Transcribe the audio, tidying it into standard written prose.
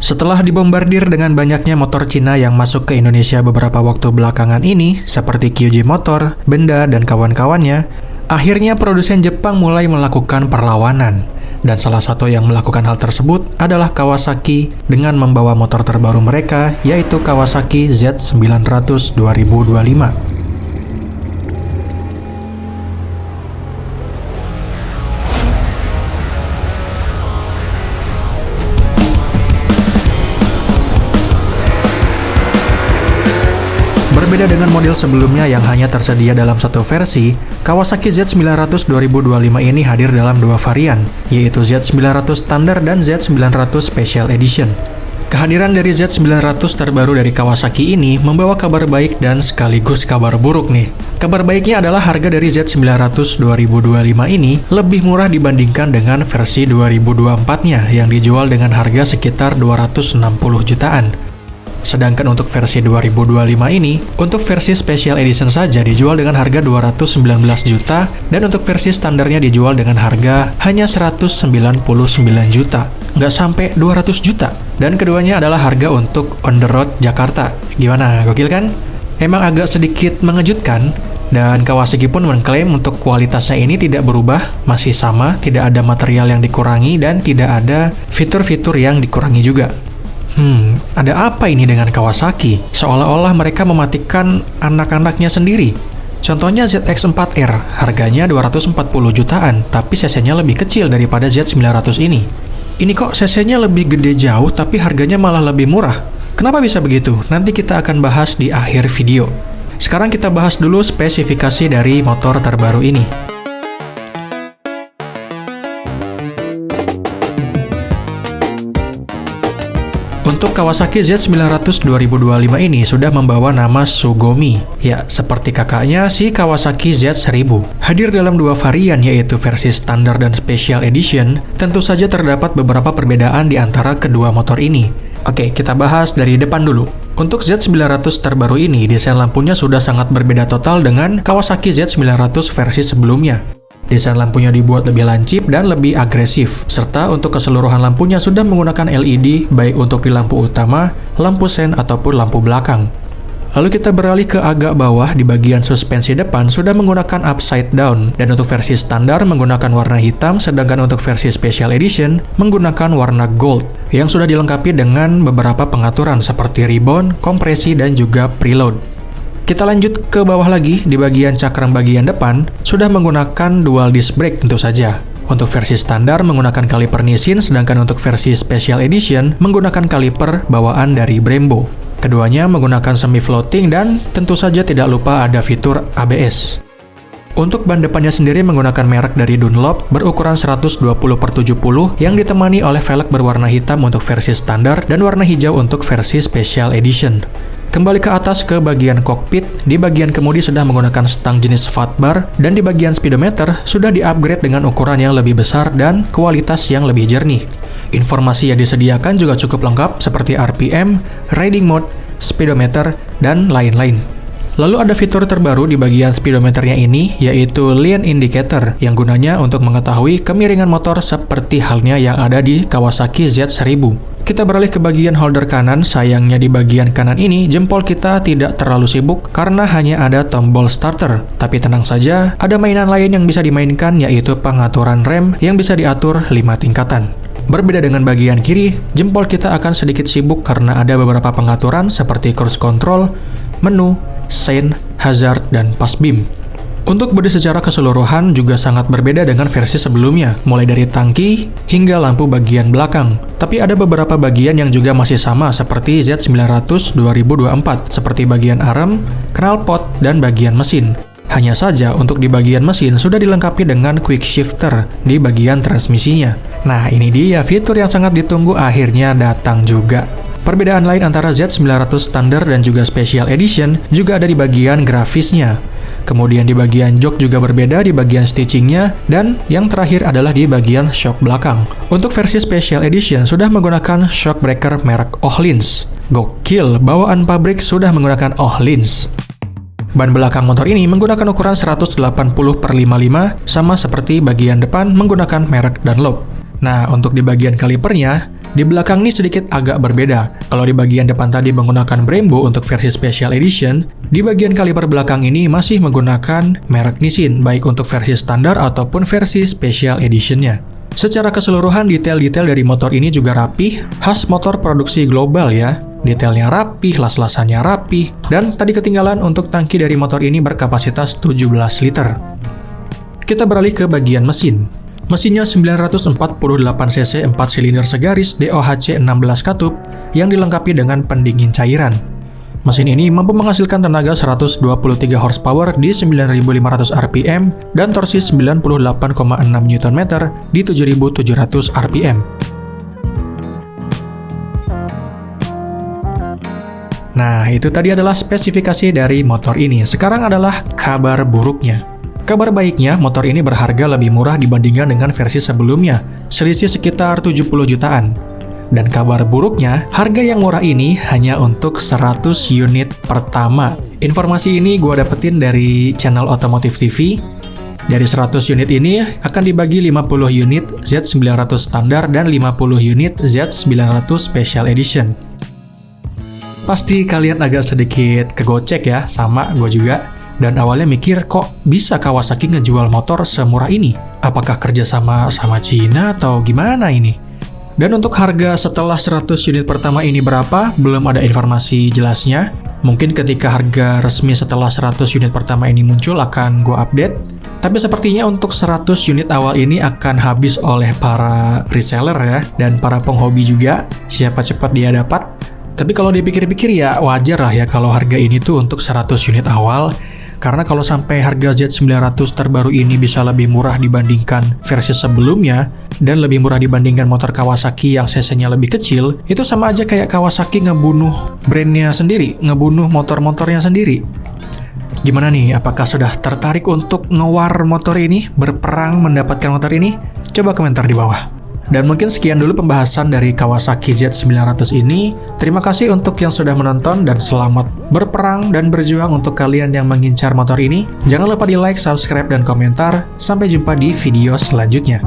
Setelah dibombardir dengan banyaknya motor Cina yang masuk ke Indonesia beberapa waktu belakangan ini, seperti QJ Motor, Benda, dan kawan-kawannya, akhirnya produsen Jepang mulai melakukan perlawanan. Dan salah satu yang melakukan hal tersebut adalah Kawasaki dengan membawa motor terbaru mereka, yaitu Kawasaki Z900 2025. Berbeda dengan model sebelumnya yang hanya tersedia dalam satu versi, Kawasaki Z900 2025 ini hadir dalam dua varian, yaitu Z900 Standard dan Z900 Special Edition. Kehadiran dari Z900 terbaru dari Kawasaki ini membawa kabar baik dan sekaligus kabar buruk nih. Kabar baiknya adalah harga dari Z900 2025 ini lebih murah dibandingkan dengan versi 2024-nya yang dijual dengan harga sekitar 260 jutaan. Sedangkan untuk versi 2025 ini, untuk versi Special Edition saja dijual dengan harga 219 juta, dan untuk versi standarnya dijual dengan harga hanya 199 juta. Nggak sampai 200 juta. Dan keduanya adalah harga untuk on the road Jakarta. Gimana, gokil kan? Emang agak sedikit mengejutkan, dan Kawasaki pun mengklaim untuk kualitasnya ini tidak berubah, masih sama, tidak ada material yang dikurangi, dan tidak ada fitur-fitur yang dikurangi juga. Ada apa ini dengan Kawasaki? Seolah-olah mereka mematikan anak-anaknya sendiri. Contohnya ZX-4R, harganya 240 jutaan, tapi cc-nya lebih kecil daripada Z900 ini. Ini kok cc-nya lebih gede jauh, tapi harganya malah lebih murah. Kenapa bisa begitu? Nanti kita akan bahas di akhir video. Sekarang kita bahas dulu spesifikasi dari motor terbaru ini. Untuk Kawasaki Z900 2025 ini sudah membawa nama Sugomi. Ya, seperti kakaknya si Kawasaki Z1000. Hadir dalam dua varian yaitu versi standar dan special edition. Tentu saja terdapat beberapa perbedaan di antara kedua motor ini. Oke, kita bahas dari depan dulu. Untuk Z900 terbaru ini, desain lampunya sudah sangat berbeda total dengan Kawasaki Z900 versi sebelumnya. Desain lampunya dibuat lebih lancip dan lebih agresif, serta untuk keseluruhan lampunya sudah menggunakan LED baik untuk di lampu utama, lampu sen, ataupun lampu belakang. Lalu kita beralih ke agak bawah di bagian suspensi depan sudah menggunakan upside down, dan untuk versi standar menggunakan warna hitam, sedangkan untuk versi special edition menggunakan warna gold, yang sudah dilengkapi dengan beberapa pengaturan seperti rebound, kompresi, dan juga preload. Kita lanjut ke bawah lagi, di bagian cakram bagian depan, sudah menggunakan dual disc brake tentu saja. Untuk versi standar menggunakan kaliper Nissin, sedangkan untuk versi Special Edition menggunakan kaliper bawaan dari Brembo. Keduanya menggunakan semi-floating dan tentu saja tidak lupa ada fitur ABS. Untuk ban depannya sendiri menggunakan merek dari Dunlop berukuran 120/70 yang ditemani oleh velg berwarna hitam untuk versi standar dan warna hijau untuk versi Special Edition. Kembali ke atas ke bagian kokpit, di bagian kemudi sudah menggunakan stang jenis fat bar, dan di bagian speedometer sudah di-upgrade dengan ukuran yang lebih besar dan kualitas yang lebih jernih. Informasi yang disediakan juga cukup lengkap seperti RPM, riding mode, speedometer, dan lain-lain. Lalu ada fitur terbaru di bagian speedometernya ini, yaitu Lean Indicator, yang gunanya untuk mengetahui kemiringan motor seperti halnya yang ada di Kawasaki Z1000. Kita beralih ke bagian holder kanan, sayangnya di bagian kanan ini jempol kita tidak terlalu sibuk karena hanya ada tombol starter. Tapi tenang saja, ada mainan lain yang bisa dimainkan yaitu pengaturan rem yang bisa diatur 5 tingkatan. Berbeda dengan bagian kiri, jempol kita akan sedikit sibuk karena ada beberapa pengaturan seperti cruise control, menu, sein, hazard, dan pas beam. Untuk bodi secara keseluruhan juga sangat berbeda dengan versi sebelumnya, mulai dari tangki hingga lampu bagian belakang. Tapi ada beberapa bagian yang juga masih sama seperti Z900 2024, seperti bagian arm, knalpot, dan bagian mesin. Hanya saja untuk di bagian mesin sudah dilengkapi dengan quick shifter di bagian transmisinya. Nah, ini dia fitur yang sangat ditunggu akhirnya datang juga. Perbedaan lain antara Z900 standar dan juga Special Edition juga ada di bagian grafisnya. Kemudian di bagian jok juga berbeda di bagian stitchingnya, dan yang terakhir adalah di bagian shock belakang. Untuk versi Special Edition sudah menggunakan shock breaker merek Öhlins. Gokil, bawaan pabrik sudah menggunakan Öhlins. Ban belakang motor ini menggunakan ukuran 180/55, sama seperti bagian depan menggunakan merek Dunlop. Nah, untuk di bagian kalipernya, Di belakang ini sedikit agak berbeda. Kalau di bagian depan tadi menggunakan Brembo untuk versi Special Edition, di bagian kaliper belakang ini masih menggunakan merek Nissin, baik untuk versi standar ataupun versi Special Edition-nya. Secara keseluruhan, detail-detail dari motor ini juga rapih, khas motor produksi global ya. Detailnya rapih, las-lasannya rapih, dan tadi ketinggalan untuk tangki dari motor ini berkapasitas 17 liter. Kita beralih ke bagian mesin. Mesinnya 948 cc 4 silinder segaris DOHC 16 katup yang dilengkapi dengan pendingin cairan. Mesin ini mampu menghasilkan tenaga 123 horsepower di 9.500 rpm dan torsi 98,6 Nm di 7.700 rpm. Nah, itu tadi adalah spesifikasi dari motor ini. Sekarang adalah kabar buruknya. Kabar baiknya, motor ini berharga lebih murah dibandingkan dengan versi sebelumnya, selisih sekitar 70 jutaan. Dan kabar buruknya, harga yang murah ini hanya untuk 100 unit pertama. Informasi ini gue dapetin dari channel Otomotif TV. Dari 100 unit ini akan dibagi 50 unit Z900 standar dan 50 unit Z900 Special Edition. Pasti kalian agak sedikit kegocek ya, sama gue juga. Dan awalnya mikir, kok bisa Kawasaki ngejual motor semurah ini? Apakah kerjasama sama Cina atau gimana ini? Dan untuk harga setelah 100 unit pertama ini berapa? Belum ada informasi jelasnya. Mungkin ketika harga resmi setelah 100 unit pertama ini muncul akan gue update. Tapi sepertinya untuk 100 unit awal ini akan habis oleh para reseller ya, dan para penghobi juga. Siapa cepat dia dapat. Tapi kalau dipikir-pikir ya wajar lah ya kalau harga ini tuh untuk 100 unit awal. Karena kalau sampai harga Z900 terbaru ini bisa lebih murah dibandingkan versi sebelumnya, dan lebih murah dibandingkan motor Kawasaki yang cc-nya lebih kecil, itu sama aja kayak Kawasaki ngebunuh brandnya sendiri, ngebunuh motor-motornya sendiri. Gimana nih, apakah sudah tertarik untuk ngewar motor ini, berperang mendapatkan motor ini? Coba komentar di bawah. Dan mungkin sekian dulu pembahasan dari Kawasaki Z900 ini. Terima kasih untuk yang sudah menonton dan selamat berperang dan berjuang untuk kalian yang mengincar motor ini. Jangan lupa di like, subscribe, dan komentar. Sampai jumpa di video selanjutnya.